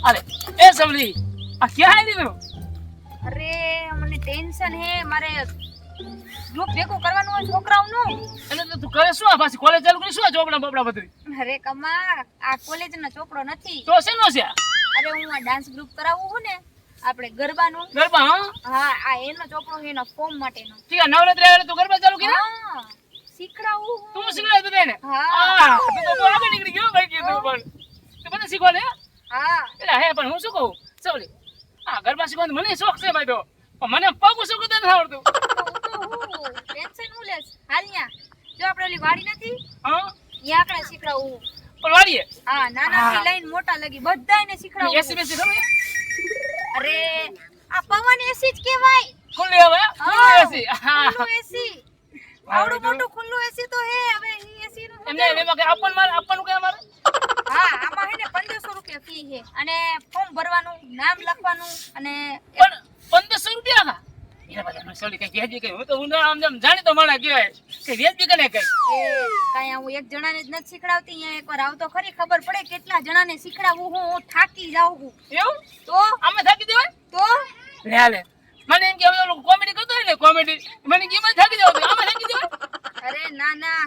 અરે એ સવલી આ ક્યાં આવી દીધું? અરે મને ટેન્શન હે મારે ગ્રુપ ભેગું કરવાનું હોય છોકરાઓનું. એટલે તો તું કરે શું? આ પાછી કોલેજ ચાલુ કરી શું? આ ચોપડા બોપડા બધું અરે કમા આ કોલેજનો ચોપડો નથી. તો શેનો છે આ? અરે હું આ ડાન્સ ગ્રુપ કરાવું છું ને આપણે ગરબાનું. ગરબા? હા હા આ એનો ચોપડો છે એના ફોર્મ માટેનો. ઠીક છે, નવરાત્રી આવે તો ગરબા ચાલુ કર્યા? હા શીખડાવું હું. તું શીખવાડે બધાને? હા તું તો બહુ આગળ નીકળી ગયો ભાઈ કીધું પણ તું મને શીખવાડે? હા એટલે હે પણ હું શું કહું સવલી, આ ગરબા શીખવાનો મને શોખ છે ભાઈ, તો પણ મને પગ શીખવતા નથી આવડતું. ટેન્શન હું લેસ હાલ ન્યા જો આપણે ઓલી વાડી નથી હા ન્યા આપણે શીખડાવું હું. પણ વાળીએ હા નાનાથી લઈને મોટા લગી બધાયને શીખડાવું. એસી બેસી ખબર છે? અરે આ પવન એસી જ કહેવાય. ખુલ્લી હવે ખુલ્લી એસી. હા ખુલ્લું એસી આવડું મોટું ખુલ્લું એસી તો હે. હવે ઈ એસી નું એમને એમાં કે આપવાનું કે અમારે? હા આમાં હે ને 1500 રૂપિયા ફી છે અને ફોર્મ ભરવાનું, નામ લખવાનું અને પણ 1500 રૂપિયા હા એના બધા મને સવલી કઈ કહેજે કે હું તો ઉંદર આમ જેમ જાણી તો માણા કહેવાય કે વેચી કને કઈ કાંઈ હું એક જણાને જ નથી શીખડાવતી. અહીંયા એકવાર આવતો ખરી ખબર પડે કેટલા જણાને શીખડાવું હું થાકી જાઉં છું. એવું તો આમે થાકી દેવાય તો લે મને એમ કે હવે ઓલો કોમેડી કરતો હોય ને કોમેડી મને કે એમાં થાકી જાવ આમે થાકી દેવાય? અરે ના ના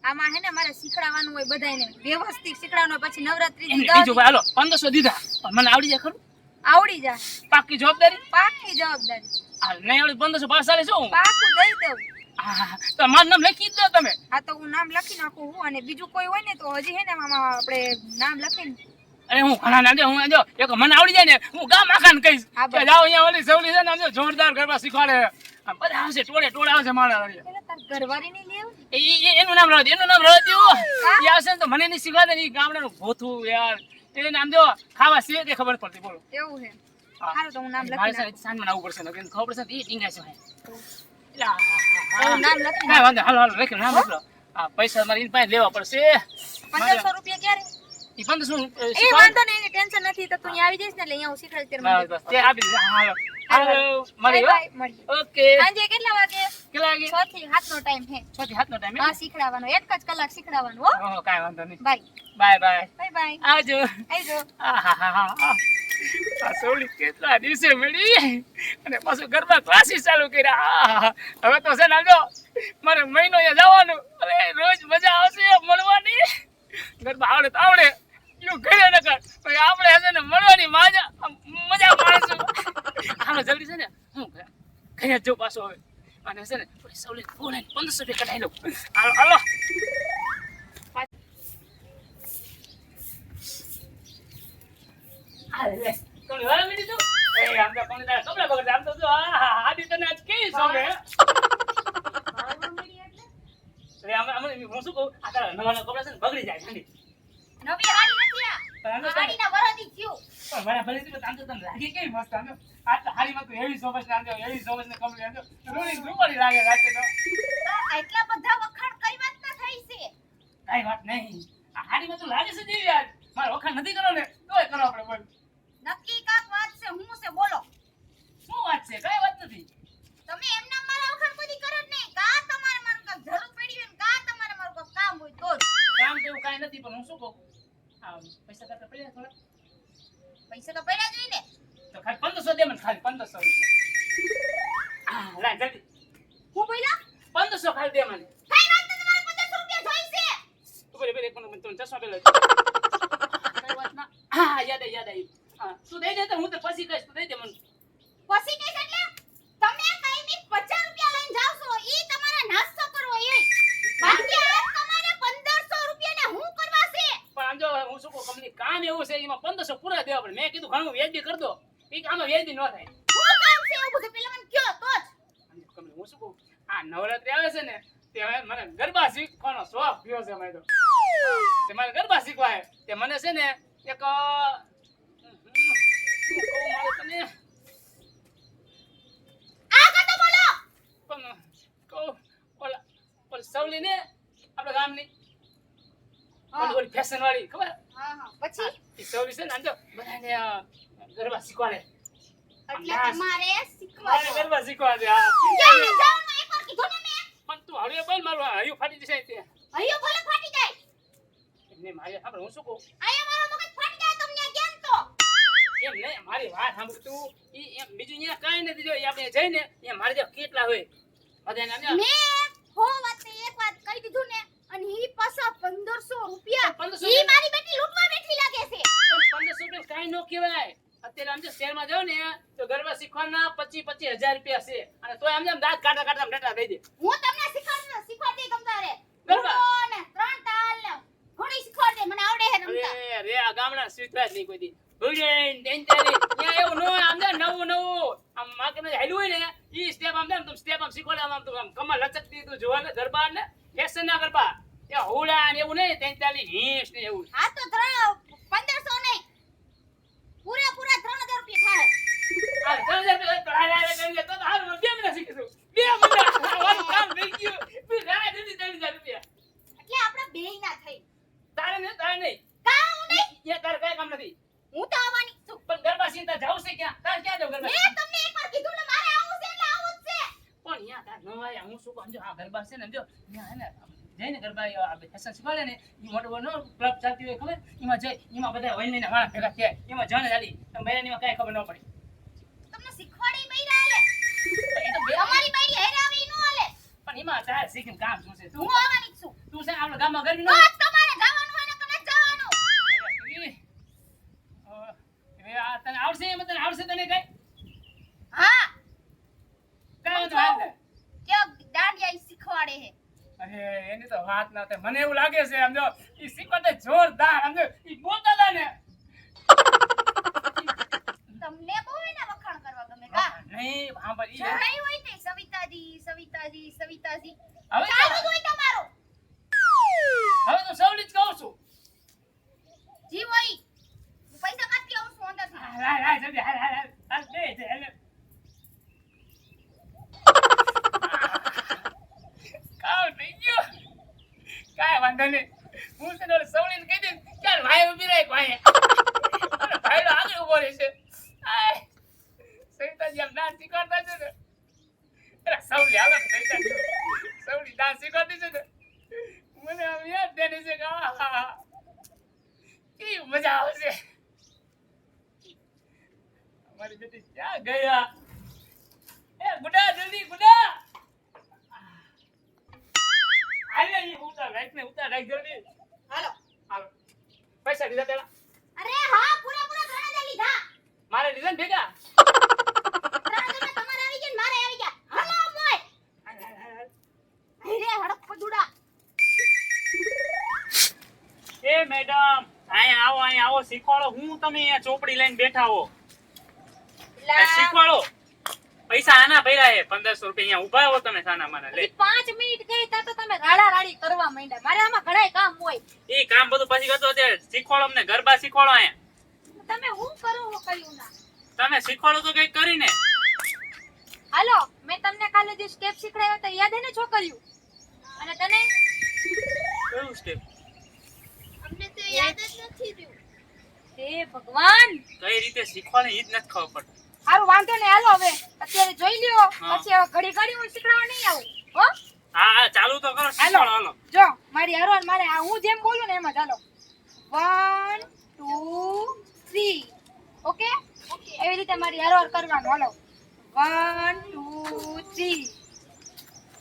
આમાં હે ને મારે શીખડાવવાનું હોય બધાયને વ્યવસ્થિત શીખડાવવાનું હોય. પછી નવરાત્રી એમને બીજું ભાઈ હાલો 1500 દીધા પણ મને આવડી જાય ખરું? આવડી જાય. પાકી જવાબદારી? પાકી જવાબદારી. હાલ નહીં આવડે 1500 પાસ ચાલે શું? પાકું દઈ દઉં. હા તો મારું નામ લખી જ દો તમે. હા તો હું નામ લખી નાખું હું અને બીજું કોઈ હોય ને તો હજી હે ને આમાં આપણે નામ લખીને અરે હું ઘણા ના દે હું જો એક મને આવડી જાય ને હું ગામ આખાને કહીશ કે જાઓ અહીંયા ઓલી સવલી છે ને આમ જો જોરદાર ગરબા શીખવાડે. આમ બધા આવશે ટોળે આવશે મારા. પેલા તાર ઘરવાળી નહીં લેવું. એનું નામ રહેવા દે, એનું નામ રહેવા દેવું. એ આવશે ને તો મને નહીં શીખવાડે ને, એ ગામડાનું ભોથું યાર. એને નામ જો ખાવા છે કે ખબર પડતી બોલો. એવું છે. સારું તો હું નામ લખી મારે નાખું. સાંજમાં આવવું પડશે ને ખબર પડશે ને એ ટીંગાય છે. હું નામ લખી કાંઈ વાંધો હાલો લખી નામ લખો. હા પૈસા મારે એની પાસે લેવા પડશે. 1500 રૂપિયા ક્યારે? એ 1500 એ વાંધો નહીં એની ટેન્શન નથી. તો તું અહીંયા આવી જઈશ ને એટલે અહીંયા હું શીખવાડીશ ત્યારે મને. બસ તે આપી દીધા. હાલો હાલો મળી બાય બાય મળીએ. ઓકે સાંજે કેટલા વાગે? કેટલા વાગે? 6 થી 7 નો ટાઈમ છે. 6 થી 7 નો ટાઈમ? હા શીખડાવવાનો એક જ કલાક શીખડાવવાનું હો. ઓહો કાંઈ વાંધો નહીં. Bye bye bye bye. આવજો. આવજો. આ સવલી કેટલા દિવસે મળી અને પાછું ગરબા ક્લાસીસ ચાલુ કર્યા. હવે તો છે ને જો મારે મહિનો અહીંયા જવાનું. અરે રોજ મજા આવશે મળવાની. ગરબા આવડે તો આવડે એવું ઘરે ન કર પછી આપણે છે ને મળવાની મજા માણશું. હાલો જલ્દી છે ને હું ઘરે જો પાછો હવે અને છે ને સવલી બોલે 1500 રૂપિયા કઢાઈ લઉં. હાલો હાલો અરે તમે વાળા મીડી તો એ આમ તો કોને તારા કપડા બગડે આમ તો જો આડી તને આજ કેવી સોમે અરે આમ હું શું કહું આ તારા નવાના કપડા છે ને બગડી જાય ઠંડી નવી હાડી નથી આ. હાડીના વરદી થયું. પણ મારા ભલે તો આમ તો તને લાગે કેવી મસ્ત આમ આ હાડીમાં તો હેવી સોબસ ને આમ હેવી સોબસ ને કપડી આમ રોણી રૂપાળી લાગે રાતે તો એટલા બધા વખાણ કઈ વાત ના થઈ છે. કાઈ વાત નહીં આ હાડીમાં તો લાગે છે જેવી યાર મારે વખાણ નથી કરો ને તોય કરો આપણે બોલ નક્કી કાક વાત છે હું છે બોલો. શું વાત છે કઈ વાત નથી તમે એમના મારા વખાણ કોઈ કરો જ નહીં. કા તમારે મારું કાક જરૂર પડી હોય ને કા તમારે મારું કાક કામ હોય તો જ. કામ તો એવું કાઈ નથી પણ હું શું કહું આ પૈસા કરતા પડ્યા થોડા પૈસા તો પડ્યા જ હોય ને. તો ખાલી 1500 દે મને ખાલી 1500 રૂપિયા લા જલ્દી હું બોલ્યા 1500 ખાલી દે મને કઈ વાત તો તમારે 1500 રૂપિયા જોઈશે. તું બોલે એક મિનિટ મને ચશ્મા પેલા કઈ વાત ના હા યાદ આવી હા તું દઈ દે તો હું તો પછી કહીશ તું દઈ દે મને પછી કઈશ એટલે તમે કઈ ની 50 રૂપિયા લઈને જાવ છો ઈ તમારા નાસ્તો કરવો એ બાકી આ તમારે 1500 રૂપિયા ને હું કરવા છે. પણ આમ જો હું શું કહું કંપની કામ એવું છે એમાં 1500 પૂરા દેવા પડે મેં કીધું ઘણું વ્યાજબી કર દો એ આમાં વ્યાજબી ન થાય હું કામ છે એવું બધું પેલા મને કયો તો જ. કંપની હું શું કહું આ નવરાત્રી આવે છે ને તે હવે મને ગરબા શીખવાનો શોખ થયો છે મેં તો તે મને ગરબા શીખવાય તે મને છે ને એક શું કહું મારે તને આગળ તો બોલો. પણ કહું ઓલા સવલી ને આપણા ગામની ઓલી ફેશન વાળી ખબર હા પછી એ સવલી છે ને આમ તો બધાને ગરબા શીખવાડે એટલે તમારે મારે શીખવા ગરબા શીખવાડે હા ક્યાં જવાનું એકવાર કીધું ને મેં. પણ તું હળવે બોલ મારું હયું ફાટી જશે તે અయ్యో ભલે ફાટી જાય. એમને મારે આપણે હું શું કહું આયા મારો મગજ ફાટી જાય તમને કેમ તો એમ નહીં, મારી વાત સાંભળ તું. ઈ એમ બીજું ન્યા કાંઈ નથી. જો ઈ આપણે જઈને ન્યા મારી જેવા કેટલા હોય બધાને આમ મેં હો વાતે એક વાત કહી દીધું ને, અને ઈ પાછા 1500 રૂપિયા 1500 ઈ મારી બેટી લૂંટવા બેઠી લાગે છે. પણ 1500 રૂપિયા કાંઈ ન કહેવાય. અત્યારે આમ જો શહેરમાં જાવ ને તો ગરબા શીખવાના 25,000 રૂપિયા છે, અને તોય આમ જેમ દાંત કાઢા કાઢા ડટા દઈ દે. હું તમને શીખવાડી ગમતા રે ગરબા? લૂંટો ને 3 તાલ ને ઘણી શીખવાડ દે, મને આવડે હે રમતા. અરે રે આ ગામડા શીખવા જ નહીં કોઈ દી. ભુજન ટેન્ટાલી ન્યા એવું નો આમ ને નવું આમ માગને હેલું હોય ને ઈ સ્ટેપ આમ ને તું સ્ટેપ આમ શીખવાડે આમ તું આમ કમર લચકતી તું જોવા ને ગરબા ને ફેશન ના ગરબા એ હોડા ને એવું નહીં 43 હિંસ ને એવું. આ તો 1500 નહીં, પૂરા 3000 રૂપિયા થાય. આ 3000 રૂપિયા તો હાલ કરી તો હાલ 2 મહિના શીખીશું 2 મહિના આવાનું કામ થઈ ગયું. તું રાહ જોતી 3000 રૂપિયા એટલે આપણે બેય ના થઈ. તારે નહીં કામ નહીં, એ તારે કઈ કામ નથી. હું તો આવવાની છું. પણ ગરબા સીતા જાવ છે ક્યાં? તાર ક્યાં જાવ ગરબા? મેં તમને એકવાર કીધું ને મારે આવું છે એટલે આવું જ છે. પણ યા તાર નો આયા હું શું કહું જો આ ગરબા છે ને જો ન્યા હે ને જઈને ગરબા આ ફેશન શીખવાડે ને ઈ મોટો મોટો ક્લબ ચાલતી હોય ખબર એમાં જઈ એમાં બધા વઈને ને માણસ ભેગા થાય એમાં જણ ચાલી તમે બૈરાની માં કાંઈ ખબર ન પડી. તમને શીખવાડી બૈરા હાલે. એ તો બે અમારી બૈરી હેરે આવી ઈ નો હાલે. પણ એમાં તાર શીખીને કામ શું છે? હું આવવાની જ છું. તું છે ને આપણા ગામમાં ગરબી તો નો જ તમારે જવાનું હોય ને કે નથી જવાનું? હવે આ તને આવડશે એમ તને આવડશે તને કઈ હા, કાંઈ તો હાલ દે. કે દાંડિયા ઈ શીખવાડે હે. અરે એની તો વાત ના થાય. મને એવું લાગે છે સમજો ઈ શીખવાડે જોરદાર સમજો ઈ બોલતા હતા ને તમને બહુ એના વખાણ કરવા ગમે કા? નહીં સાંભળ ઈ જો નહીં હોય તે સવિતાજી. હવે ચાલુ જ હોય તમારું. હવે તો સવલી જ કહું છું. જી હોય. હું પૈસા કાઢતી આવું છું અંદરથી. હાલ જલ્દી હાલ બે છે હાલ. કાવ થઈ ગયો કાંઈ વાંધો નહીં. હું તને ઓલી સવલીને કહી દઈશ ચાલ ભાઈ ઊભી રહે ભાઈ અને ભાઈડો આગળ ઊભો રહેશે. આય સવિતાજી આમ ડાન્સ શીખવાડતા છે ને એલા સવલી હાલો ને સવલી ડાન્સ શીખવાડતી છે ને મને આમ યાદ દેની છે કે આહા કેવી મજા આવશે. અમારી બેટી ક્યાં ગયા? એ ગુડા જલ્દી ગુડા આલે ઈ ઉતાર રાખ જલ્દી. હાલો. હાલો પૈસા દીધા પેલા અરે હા, પૂરા 3000 લીધા. મારે લીધા ને ભેગા 3000 તમારે આવી ગયા ને મારે આવી ગયા. હાલો મોય. અરે હડપ પદુડા. એ મેડમ અહીંયા આવો શીખવાડો. હું તમે અહીંયા ચોપડી લઈને બેઠા હો આ શીખવાડો. પૈસા આના ભર્યા હે 1500 રૂપિયા. અહીંયા ઊભા હો તમે સાના માના લે. 5 મિનિટ ગઈ તા તો તમે રાડા રાડી કરવા માંડ્યા. મારે આમાં ઘણાય કામ હોય. એ કામ બધું પછી કરતો અત્યારે શીખવાડો. અમને ગરબા શીખવાડો. અહીંયા તમે હું કરો હું કર્યું ના. તમે શીખવાડો તો કઈક કરીને. હાલો, મેં તમને કાલે જે સ્ટેપ શીખડાયો તો યાદ હે ને છોકરીઓ? અને તને? કયું સ્ટેપ? અમને તો યાદ જ નથી રહ્યું. હે ભગવાન, કઈ રીતે શીખવાડે ઈ જ નથી ખબર પડતી. હારું વાંધો ને. હાલો હવે અત્યારે જોઈ લ્યો, હા. પછી હવે ઘડી હું શીખડાવવા નહીં આવું હો. હા ચાલુ તો કરો. શીખવાડો હાલો. જો મારી હારો મારે આ હું જેમ બોલું ને એમ જ હાલો. 1 2 3 ઓકે એવી રીતે મારી હારો કરવાનું. હાલો 1 2 3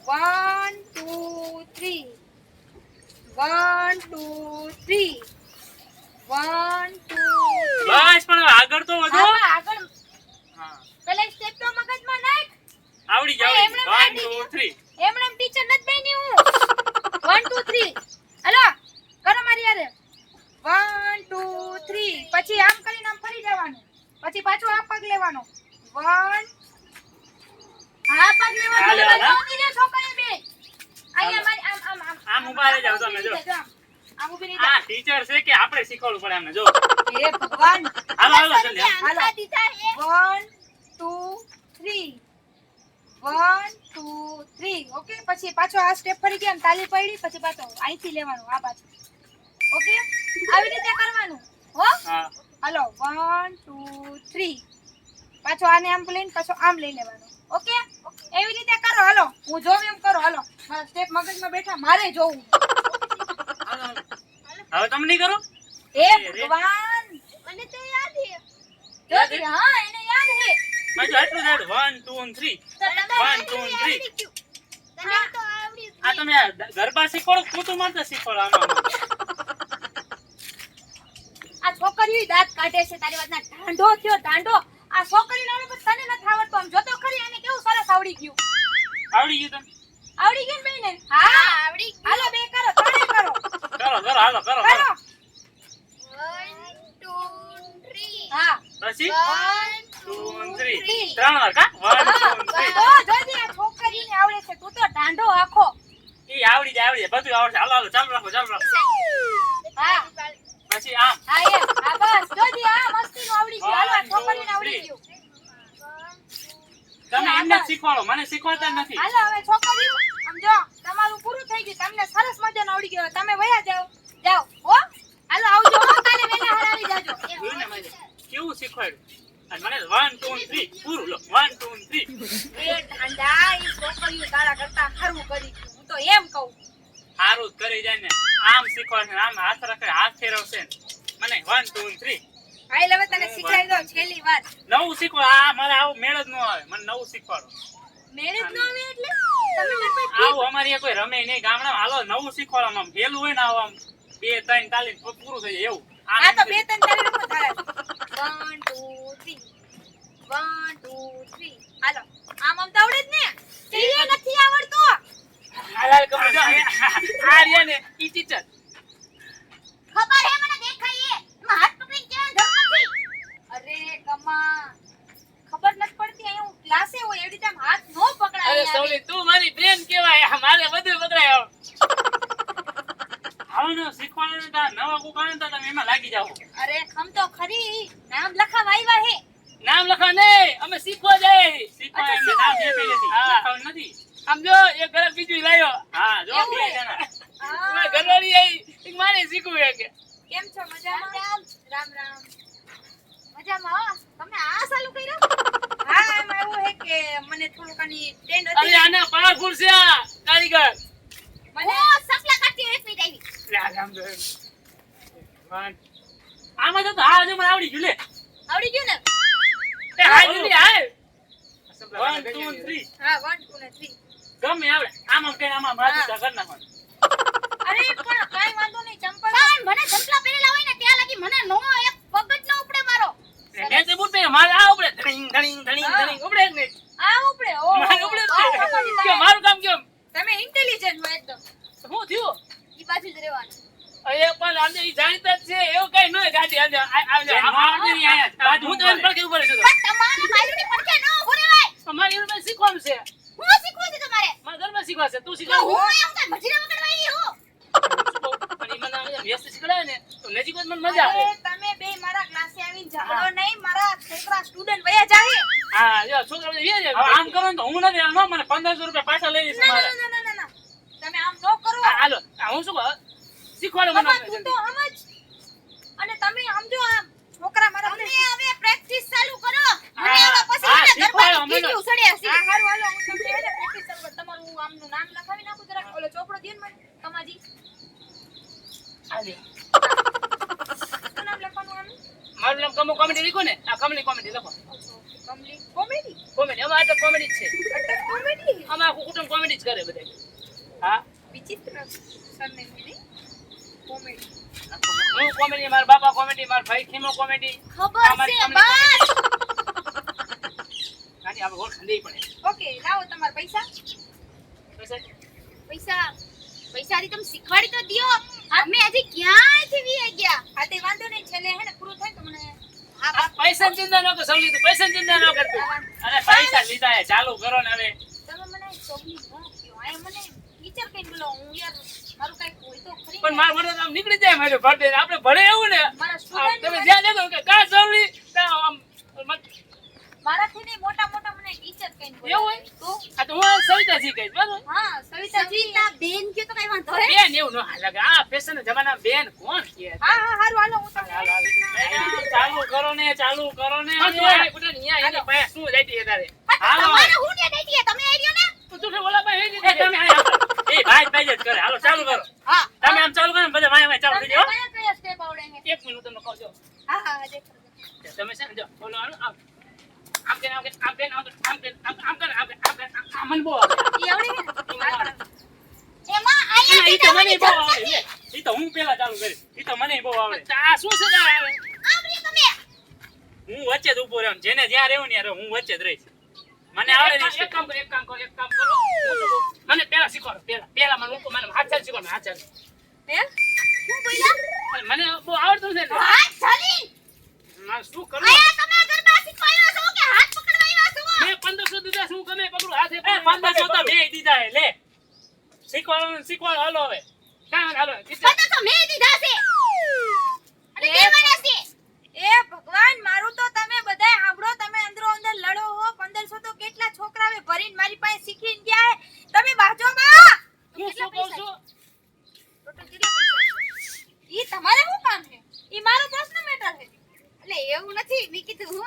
1 2 3 1 2 3 1 2 બસ પણ હવે આગળ તો વધો. આગળ હા પેલા સ્ટેપ તો મગજમાં નાખ. આવડી જાવ. એમણે 1 2 3 એમણે ટીચર નથી બની હું. 1 2 3 હાલો કરો મારી યારે. 1 2 3 પછી આમ કરીને આમ ફરી જવાનું. પછી પાછું આ પગ લેવાનો. 1 આ પગ હાલે, લેવાનો. હાલે. ઊભી રહે છોકરી બે. અહીંયા મારી આમ ઊભા રહી જાઓ તમે, જો. આમ ઊભી રહી આ ટીચર છે કે આપણે શીખવાડવું પડે અમને? જો જા. હે ભગવાન. હાલો હાલો જલ્દી હાલો. હાલો 1 2 3 1 2 3 ઓકે. પછી પાછો આ સ્ટેપ ફરી ગયા ને તાલી પડી પછી પાછો અહીંથી લેવાનું આ પાછું. ઓકે આવી રીતે કરવાનું હો. હા હાલો 1 2 3 પાછો આને આમ લઈને પાછો આમ લઈ લેવાનું. ઓકે એવી રીતે કરો. હાલો હું જોઉં એમ કરો. હાલો મારા સ્ટેપ મગજમાં બેઠા મારે જોવું. હવે તમે નહીં કરો? હે રે. ભગવાન મને તો યાદ છે. યાદ જોતી, છે? હા એને યાદ છે. મેં તો એટલું જ આવ્યું. 1 2 and 3 તો તમે 1 2 and 3 હા. આ તમે આ ગરબા શીખવાડો કૂતું મારતા શીખવાડો આમાં આ છોકરીઓ દાંત કાઢે છે તારી વાતના ઢાંઢો થયો ઢાંઢો. આ છોકરીને આવડે પણ તને નથી આવડતું. આમ જોતો ખરી આને કેવું સરસ આવડી ગયું. આવડી ગયું તને આવડી ગયું ને બેને? હા આવડી ગયું. હાલો બે કરો, ત્રણે કરો. કરો કરો હાલો કરો કરો. કરો 1 2 3 હા પછી 1 2 and 3 3 ત્રણ વાર કા 1 2 and 3 તો જોજી આ છોકરીને આવડે છે. તું તો ઢાંઢો આખો. ઈ આવડી જાય બધું આવડે હાલો હાલો ચાલુ રાખો હા પછી આમ હા એમ. હા બસ જોજી આ મસ્તીનું આવડી ગયું. હાલો આ છોકરીને આવડી ગયું. તમે હા, એમને જ બસ. શીખવાડો મને શીખવાડતા જ નથી હાલો હવે છોકરીઓ આમ જો તમારું પૂરું થઈ ગયું. તમને સરસ મજાનું આવડી ગયું. તમે વયા જાઓ. જાઓ હો. હાલો આવજો હો. કાલે વહેલા હરાવી જાજો. જોયું ને મારે કેવું શીખવાડ્યું અને મને 1 2 and 3 પૂરું લો 1 2 and 3 એ ઠંડા ઈ છોકરીઓ તારા કરતા ખરું કરી ગયું. હું તો એમ કહું. સારું જ કરી જાય ને આમ શીખવાડશે ને આમ હાથ રાખે હાથ ફેરવશે ને મને 1 2 and 3 હાલ હવે તને શીખવાડી દઉં છેલ્લી વાર. નવું શીખવાડો આ મારે આવું મેળ જ ન આવે મને નવું શીખવાડો મેળે જ ન આવે એટલે તમે મારી પાસે આવું અમારી અહીંયા કોઈ રમે નહીં ગામડામાં હાલો નવું શીખવાડો આમ હેલું હોય ને આવું આમ 2 3 તાલીમ પૂરું થઈ જાય એવું આ તો બે ત્રણ ચાલી રમો તારા 1 2 3 1 2 3 હાલો આમ આમ તો આવડે જ ને કે એ નથી આવડતો. હાલ કમ જો આ રહ્યા ને ઈ ટીચર ખબર હે મને દેખાય એમાં હાથ પકડીને ક્યાં ધર નથી. અરે કમા ખબર નથી પડતી અહીંયા હું ક્લાસે હોય એવી રીતે આમ હાથ નો પકડાય. અરે સૌલી તું મારી બેન કહેવાય મારે બધું પકડાય હાલો ને શીખવાડો ને તાર નવા કોક આવે ને તો તમે એમાં લાગી જાઓ અરે ખમ તો ખરી નામ લખાવા આવ્યા હે. નામ લખવા નહીં અમે શીખવા જાય શીખવાડો એમને શીખવાડો. નામ જે પેલેથી હા. લખાવું નથી આમ જો એક ઘરે બીજું લાયો હા જો એવું બે હે? જણા મારી ઘરવાળી આવી ઈ મારે શીખવું છે કે કેમ છો મજામાં? રામ રામ. મજામાં હો. તમે આ ચાલુ કર્યું? હા એમાં એવું હે કે મને થોડુંક આની ટ્રેન્ડ અરે હતી. આના પાવરફુલ છે આ કારીગર મને સપલા કાઢી એક મિનિટ આવી. લે આ આમ જો આમાં તો હા હજુ મને આવડી ગયું લે આવડી ગયું ને? એ હાય જલ્દી હાય 1 2 and 3 હા 1 2 ને 3. ગમે આવડે આમ આમ કઈ આમાં બાજુ હા. કર નાખવાનું અરે પણ કાઈ વાંધો નહીં ચંપલ. પણ મને ચંપલા પહેરેલા હોય ને ત્યાં લગી મને નો એક પગ જ ન ઉપડે મારો. મેં તે બૂટ પહેર્યો મારે આ ઉપડે ધણીંગ ધણીંગ ધણીંગ હા. ધણીંગ ઉપડે જ નહીં આ ઉપડે. ઓ મારે ઉપડે જ નહીં કે મારું કામ કેમ તમે ઇન્ટેલિજન્ટ હો એકદમ. શું થયું ઈ બાજુ જ રહેવાનું. એ પણ આમ ઈ જાણીતા જ છે એવું કઈ ન ગાડી આજે જે ન આવડે ને ઈ આયા બાજુ હું તો એમ પડખે ઉભો રહ્યો છું પણ તમારે માયુની પડખે ન ઉભો રહેવાય. અમારી એવું શીખવાનું છે હું શીખવું છે તમારે. મારા ઘરમાં શીખવા છે તું તો શીખવા હું એમ તો મજીરા વગડવાઈ હું. પણ ઈ મને આમ વ્યસ્ત શીખડાવે ને તો નજીક જ મને મજા આવે અરે તમે બે મારા ક્લાસે આવીને ઝઘડો નહીં. મારા છોકરા સ્ટુડન્ટ વયા જાહે. હા જો છોકરા બધા વે હવે આમ કરો ને તો હું નથી આનો મને 1500 રૂપિયા પાછા લઈ લઈશ ના મારે ના ના ના ના. તમે આમ ન કરો. હાલો હું શું કહું શીખવાડો મને બાબા તું તો સમજ. અને તમે સમજો આમ છોકરા મારા તમે હવે પ્રેક્ટિસ ચાલુ કરો. મને હા, આવા પછી હા, મને શીખવાડો ગરબાની અમને. કીધું સડે હશે. હા હારું હાલો હું તમને એને પ્રેક્ટિસ ચાલુ કરું. તમારું આમનું નામ લખાવી નાખું જરાક. ઓલો ચોપડો દે ને મને કમાજી. હાલે શું નામ લખવાનું આનું? મારું નામ કમો કોમેડી લખો ને આ કમલી કોમેડી લખો કમલી કોમેડી. કોમેડી અમારે તો કોમેડી જ છે અટક કોમેડી. અમારું આખું કુટુંબ કોમેડી જ કરે બધા હા વિચિત્ર સરનેમ ની કોમેડી. હું કોમેડી મારા બાપા કોમેડી મારા ભાઈ ખીમો કોમેડી ખબર અમારી છે comedy બસ. આની આપણે ઓળખાણ દેવી પડે ઓકે લાવો તમારા પૈસા. પૈસા પૈસા પૈસાથી તમે શીખવાડી તો દ્યો. અમે હજી ક્યાંયથી વી ગયા. હા તે વાંધો નહીં છેલ્લે હે ને પૂરું થાય તો મને આ પૈસાની ચિંતા ન કર સમજી તું પૈસાની ચિંતા ન કરતું અરે પૈસા લીધા હે ચાલુ કરો ને હવે તમે મને ચોગલી ન કયો. આ મને ટીચર કઈ બોલો. હું યાર મારું કઈ કોઈ તો ખરી પણ મારા મને આમ નીકળી જાય મારે ભરતે આપણે ભણે એવું ને મારા આમ સ્ટુડન્ટ તમે જ્યાં દેખો કે કા સવલી આમ મારાથી નહીં મોટા મોટા મને ટીચર કઈ બોલો. એવું હોય? તો આ તો હું સવિતા શીખાય બરાબર હા સવિતા બેન કયો તો કઈ વાંધો હે. બેન એવું ન લાગે આ ફેશન જમાના બેન કોણ કે હા હા હારું હાલો હું તમને હાલ, હાલ. મેડમ, ચાલુ કરો ને પણ તું આ બુટા ની આ એની પાસે શું જાતી હે તારે હાલો. તમારે હું ને દઈ દઈએ તમે આઈ રહ્યો ને. તું તો ઓલા પાસે હે એ તમે આયા કરો. એ ભાઈ ભાઈ જ કરે હાલો ચાલુ કરો હા તમે આમ ચાલુ કરો ને બધા વાય વાય ચાલુ થઈ તમને જાઓ કયા કયા સ્ટેપ આવડે છે? એક મિનિટ તમને કહું છું હા હા દેખાડો. તમે છે ને જો બોલો આમ આમ કે આમ કે આમ કે આમ કે આમ કે આમ કે આમ કે આમ મને બહુ આવે ઈ આવડી ને એમાં ઈ તો મને બહુ અહીંયા આવડે ઈ તો હું પેલા ચાલુ કરીશ ઈ તો મને બહુ આવડે આ શું છે તારે આવે આમરી તમે હું વચ્ચે જ ઊભો રહ્યો જેને જ્યાં રહેવું ને હું વચ્ચે જ રહીશ મને આવડે નહીં એક કામ કરો મને પેલા શીખવાડો પેલા મને હાથ ચાલ શીખવાડો હાથ ચાલ હે હું બોલ્યા મને બહુ આવડતું છે ને હાથ ચાલી મારે શું કરું આયા તમે ગરબા શીખવાયો છો કે હાથ પકડવાયા છો મેં 1500 દીધા શું ગમે પકડું હાથે 1500 તો બે દીધા હે લે શીખવાડો હાલો હવે કાંઈ હાલો પતા તો મેં દીધા છે અને દેવાના છે એ ભગવાન મારું તો તમે બધાય સાંભળો તમે અંદરો અંદર લડો હો 1500 તો કેટલા છોકરાઓએ ભરીને મારી પાસે શીખીને ગયા હે તમે બાજોમાં હું શું કહું છું ટોટલ કેટલા પૈસા ઈ તમારે શું કામ છે ઈ મારો પ્રશ્ન મેટર છે એટલે એવું નથી મેં કીધું હું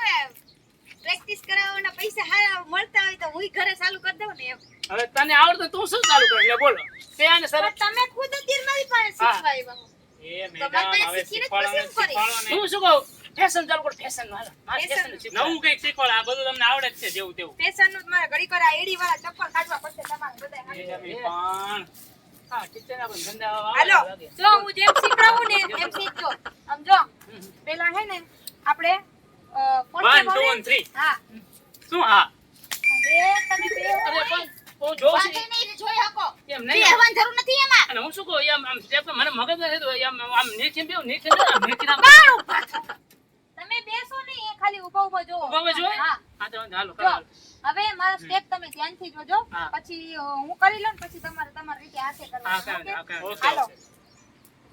પ્રેક્ટિસ કરાવવાના પૈસા હારા મળતા હોય તો હું ઘરે ચાલુ કરી દઉં ને એમ હવે તને આવડતું તું શું ચાલુ કરે એટલે બોલો તે આને પણ સરસ તમે ખુદ અત્યારે મારી પાસે શીખવા આવ્યા હો. એ તમારે મેડમ હવે શીખીને જ પછી શીખવાડો ને હું શું કહું ફેશન ચાલુ કર ફેશન હાલો મારે Fashion. ફેશન નવું કઈક શીખવાડો આ બધું તમને આવડે જ છે જેવું તેવું ફેશન નું જ મારે ઘડી કરા એડી વાળા ચપ્પલ કાઢવા પડશે તમારે બધાય એ હાથે. પણ હા ટીચર ના પણ ધંધા આવે હાલો લાગે. જો હું જેમ શીખડાવું ને એમ શીખજો આમ જો પેલા હે ને આપણે One, two, and three. હા શું હા અરે તમે બે અરે પણ હું જોઉં છું વાંધો નહીં જોઈ શકો એમ નહીં કહેવાની જરૂર નથી એમાં અને હું શું કહું આમ સ્ટેપ મને મગજ નથી તો આમ નીચે બેવ નીચે બારું પાછું તમે બેસો ને એ ખાલી ઊભા ઊભા જોવો ઊભા જોવે? હા હા તો હાલો જો હવે મારા સ્ટેપ તમે ધ્યાનથી જોજો હા. પછી હું કરી લઉં ને પછી તમારે તમારી રીતે હાથે હા કરવાનું કાંઈ ઓકે? ઓકે હાલો ઓકે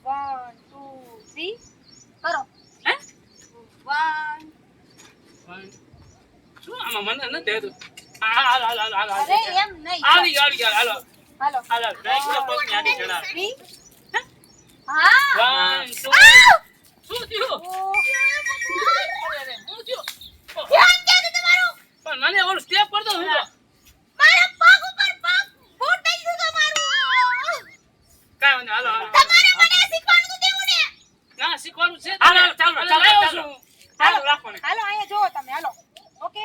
1 2 3 કરો હે 1 શું આમાં મને નથી દેતું હાલો અરે એમ નહીં આવડી હાલો હાલો હાલો બ્રેક તો પગ ની આડી ચડાવ 3 હા 1 2 શું થયું અરે હું થયું ધ્યાન ક્યાં છે તમારું પણ મને ઓલું સ્ટેપ કરતો હું તો મારા પગ ઉપર પગ ફૂટ દઈ દીધું મારું કાંઈ વાંધો હાલો તમારે મને શીખવાનું તો દેવું ને ના શીખવાનું છે હાલો, ચાલો, અને ચાલો, લાવ્યો ચાલો. છું. ચાલુ રાખો ને હાલો અહીંયા જોવો તમે હાલો ઓકે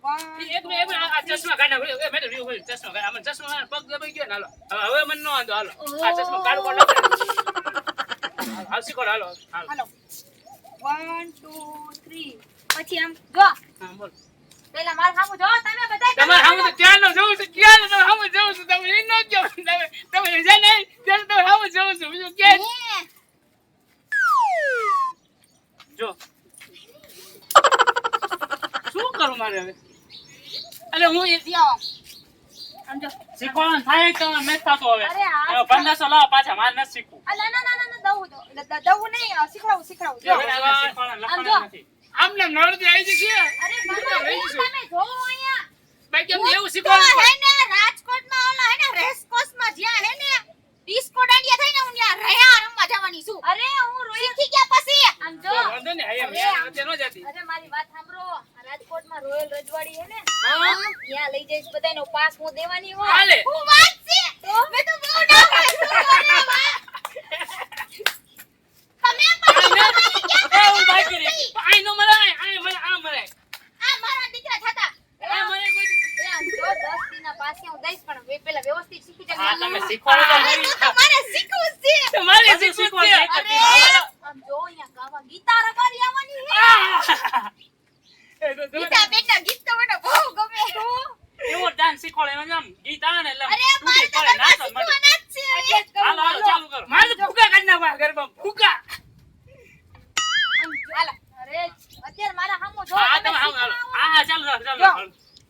1 એક મિનિટ, આ ચશ્મા કાઢો મેડમ ચશ્મા કાઢો આમાં ચશ્મા પગ દબાઈ ગયો ને હાલો હવે મને ન વાંધો હાલો આ ચશ્મા કાઢો હાલ શીખો હાલો હાલો હાલો 1 2 3 પછી આમ જો હા બોલ પેલા માર સામું જો તમે બધાય તમારે સામે તો ક્યાં નો જવું છે ક્યાં નો સામે જવું છે તમે એ ન કહો તમે છે ને ત્યારે તો સામે જવું છે બીજું કે જો શું કરું મારે હવે અરે હું એ આમ જો શીખવાનું થાય તો નથી થતું હવે અરે આ 1500 લાવો પાછા મારે નથી શીખવું ના દવું નહીં શીખડાવું જો હવે આને શીખવાના આમ જો. લખવાના નથી આમને નળથી આવી જશે અરે બાબા હું તમે જોવો અહીંયા બાકી અમને એવું તો શીખવાનું હે ને રાજકોટમાં ઓલા હે ને રેસકોર્સમાં જ્યાં હે ને ડિસ્કો દાંડિયા થઈને હું ત્યાં રહ્યા રમવા જવાની છું અરે હું રોઈ શીખી ગયા પછી આમ જો વાંધો નહીં અરે, મેં અત્યારે ન જાતી અરે મારી વાત સાંભળો આ રાજકોટમાં રોયલ રજવાડી હે ને હા ત્યાં લઈ જઈશ બધાયનો પાસ હું દેવાની હોય હાલે હું વાત છે મેં તો બહુ ના પાડ્યું. તમે પણ એ હું બાકી રહી આઈ નો મરાય આઈ મને આ મરાય આ મારા દીકરા થતા આ મરે કોઈ એ આમ જો 10 દીના પાસે હું દઈશ પણ પેલા વ્યવસ્થિત શીખી જાય હા તમે શીખવાડો તો હવે ખરી. તો તમારે શીખવું જ છે તમારે બધું શીખવું શીખવાનું છે છે. અરે આમ જો અહીંયા ગાવા ગીતા રબારી આવવાની હે એ તો જો ગીતા બેટા ગીત તો મને બહુ ગમે એવો ડાન્સ શીખવાડો એમાં આમ ગીત આવે ને એટલે આમ અરે મારે તૂટી તો પડે, નાચો ગરબા જ શીખવાના જ છે એટલે જ કહું, હાલો હાલો ચાલુ કરો મારે તો ફૂકા કાઢી નાખવા ગરબા ફૂકા આમ જો. અરે અત્યારે મારા સામુ જો હા તમે તમે હાલો હાલો શીખવાડો. હા હા ચાલુ રાખો ચાલુ જો. રાખો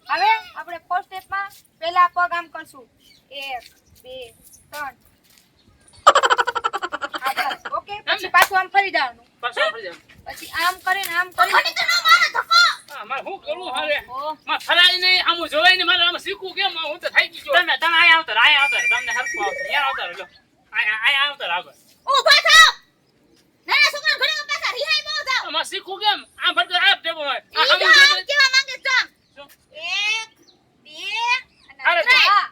હવે આપણે ફર્સ્ટ સ્ટેપમાં પહેલા પગ આમ કરશું 1 2 3 ઓકે પછી પાછું આમ ફરી જવાનું પાછો ફરી જાવ પછી આમ કરીને ખોટી તો ન મારો ધક્કો હા મારે શું કરવું હવે ઓ મારે ફરાય નહીં આમ જોવાય નહીં મારે આમ શીખવું કેમ હું તો થઈ ગયો તમે તમે અહીંયા આવતા તમને હરખું આવશે અહીંયા આવતા રહો અહીંયા આવતા રહો આગળ ઊભા થાઓ નાના છોકરા ઘરે પાછા રિહાઈ બહુ થાઓ આમાં શીખવું કેમ આમ ભરતો આ ટેબો હોય આ ઈ આમ જો આમ કેવા માંગે છો આમ શું? 1 2 અરે અને હા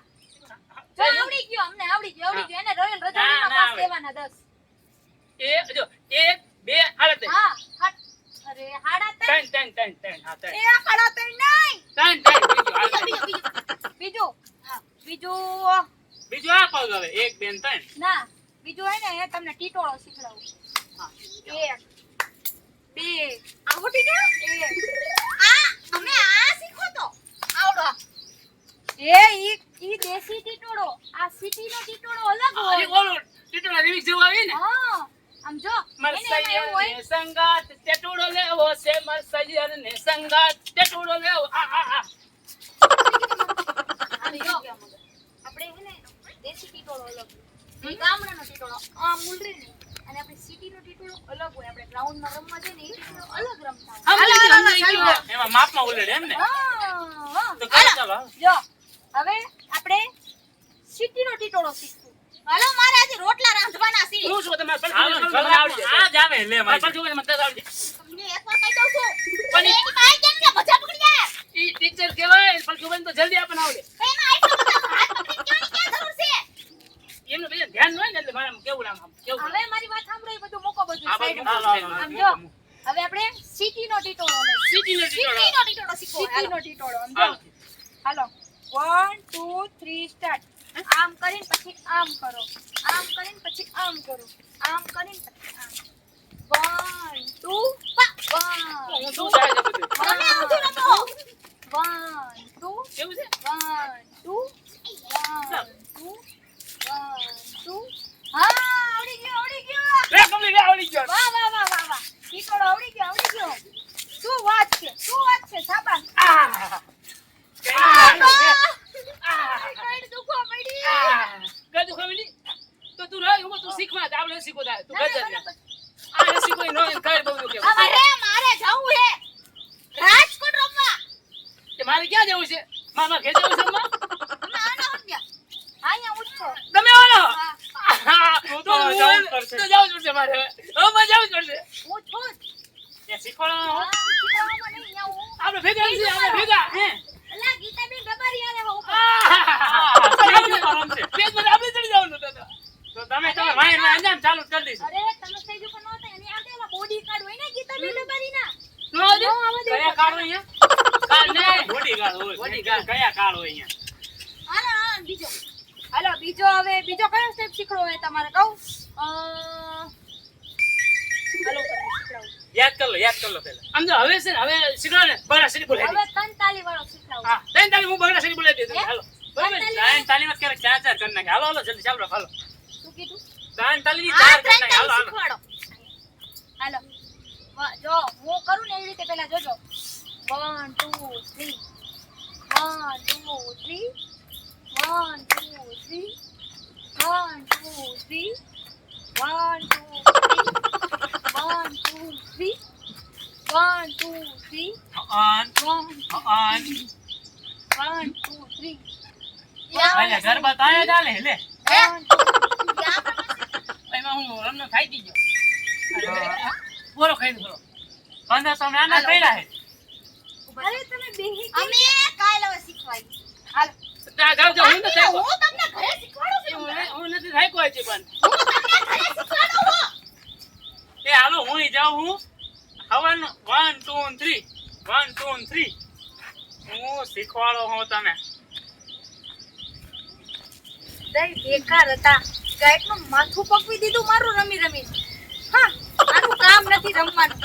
જો આવડી ગયો અમને આવડી ગયો એને રોયલ રજવાડીમાં ના, પાસ આવડે. દેવાના 10 એ જો 1 2 હાલે તે હા હટ. અરે અરે હાડા ત્રણ. ત્રણ. હા, ત્રણ. એ હાડા ત્રણ નહીં. ત્રણ. બીજું બીજું બીજું આ પગ હવે 1 2 3 ના બીજું હે ને એ તમને ટીટોળો શીખડાવું. 1 2 આવડી ગયો? એક. તમે આ શીખો તો આવડો. એ ઈ દેશી ટીટોળો, આ સિટીનો ટીટોળો અલગ આ હોય. ઓલું ટીટોળા રીમિક્સ જેવું આવી ને હા આમ જો એને એમાં એવું હોય. મરસૈયર ને સંગાત ટેટુડો લેવો છે મરસૈયર ને સંગાત ટેટુડો લેવો આ આમ જો આપણે હે ને દેશી ટીટોળો અલગ હોય. એ ગામડાનો ટીટોળો આ મુલરી ને અને આપણે સિટીનો ટીટોળો અલગ હોય. આપણે ગ્રાઉન્ડમાં રમવા જઈએ ને એ ટીટોળો અલગ રમતા હોય. એમાં માપમાં ઉલડે એમ ને હા તો ચાલો ચાલો જો હવે આપણે સિટીનો ટીટોળો શીખશું. હાલો મારે આજે રોટલા રાંધવાના છે. શું છો તમારે હાલો, ચાલો, આવડે આ જ આવે લે મારી પણ જો મને દસ આવડે તમને એકવાર કહી દઉં છું. પણ એની માય કેમ કે મજા પકડી જાય. ઈ ટીચર કહેવાય પણ જો મને તો જલ્દી આપણને આવડે એમાં આટલો બધો હાથ પકડી ક્યાં જરૂર છે? એમનું બીજું ધ્યાન ન હોય ને એટલે મારે આમ કેવું આમ કેવું હવે મારી વાત સાંભળો. એ બધું મૂકો બધું આ સાઈડ બધું માં. આમ જો હવે આપણે સિટીનો ટીટોળો લઈએ. સિટીનો ટીટોળો ટીનો ટીટોળો શીખો. હાલો. સિટીનો ટીટોળો આમ જો. હાલો 1 2 3 સ્ટાર્ટ. આમ કરીને પછી આમ કરો. આમ કરીને પછી આમ કરો. આમ કરીને પછી આમ. 1 2 હું શું થાય છે બધું તમે આવતું નતો. 1 2 કેવું છે 1 2 હા આવડી ગયો લે કમલી લે આવડી ગયો વાહ વાહ વાહ વાહ વાહ ટીટોળો આવડી ગયો શું વાત છે શાબાશ. આ કઈ દુખો પડી. ગજુ ખમીલી તો તું રહે હું તું શીખવા જ આવડે શીખો થાય તું ના, ગજર ના, ના, આ શીખો નો કઈ બહુ કે અરે મારે જવું હે રાજકોટ રમવા. કે મારે ક્યાં જવું છે મામા ઘેર જવું છે અમ્મા? તમે આના હત્યા. અહીંયા ઉઠો. તમે આવો તું તો જવું જ પડશે. તો જવું જ પડશે મારે હવે મારે જવું જ પડશે હું છું જ. એ શીખવાડો હા, શીખવાડવામાં નહીં, અહીંયા હું. આપણે ભેગા છીએ આપણે ભેગા હે અલા, ગીતાબેન ગબારી હારે હું. રમશે પેજ પર આપણે ચડી જવાનું તો તો તમે વાયર માં અંજામ ચાલુ કરી દઈશું અરે તમે સ્ટેજ ઉપર નહોતા એની આગળ ઓલા બોડી કાર્ડ હોય ને ગીતાબેન ગબારીના. નો આવડે નો આવડે. કયા કાર્ડ હોય અહીંયા કાલ ને બોડી કાર્ડ હોય બોડીગાર્ડ. કયા કાર્ડ હોય અહીંયા હાલો હા, બીજો. હાલો બીજો કયો સ્ટેપ શીખડો હોય તમારે કહું? હાલો તમને શીખડાવું. યાદ કર લો પેલા આમ તો હવે છે ને હવે શીખડો ને બગડા શરી બોલાવી હવે ત્રણ તાલી વાળો શીખડાવું. હા તૈન તાલી હું બગડા શરી બોલાવી દે હાલો બરાબર ને? ત્રણ તાલીમાં ક્યારેક ચાર કરી નાખે હાલો જલ્દી ચાલો હાલો શું કીધું? ત્રણ તાલીની આ ચાર કરી ત્રણ નાખે હાલો તાળી હાલો શીખવાડો. હાલો જો હું કરું ને એવી રીતે પેલા જોજો 1 2 3 1 2 3 1 2 3 1 2 3 1 2 3 1 2 3 અન 1 2 3 અલ્યા ગરબા તો આયા ચાલે લે 1 એમાં હું રમનો ખાઈ દીજો બોલો ખાઈ દો 1500 માં આના કર્યા હે અરે તમે બેહી અમે કાલ હવે શીખવાડી. હાલો જાવ જાવ હું નથી હું તમને ઘરે શીખવાડું છું. હું નથી થાય કોઈ છે પણ હું તમને ઘરે શીખવાડું છું. એ હાલો હું જાઉં હું હવન 1 2 3 હું શીખવાડો હું તમે દઈ બેકાર હતા. ગાયકનું માથું પકવી દીધું મારું રમી રમી. હા આનું કામ નથી રમવાનું.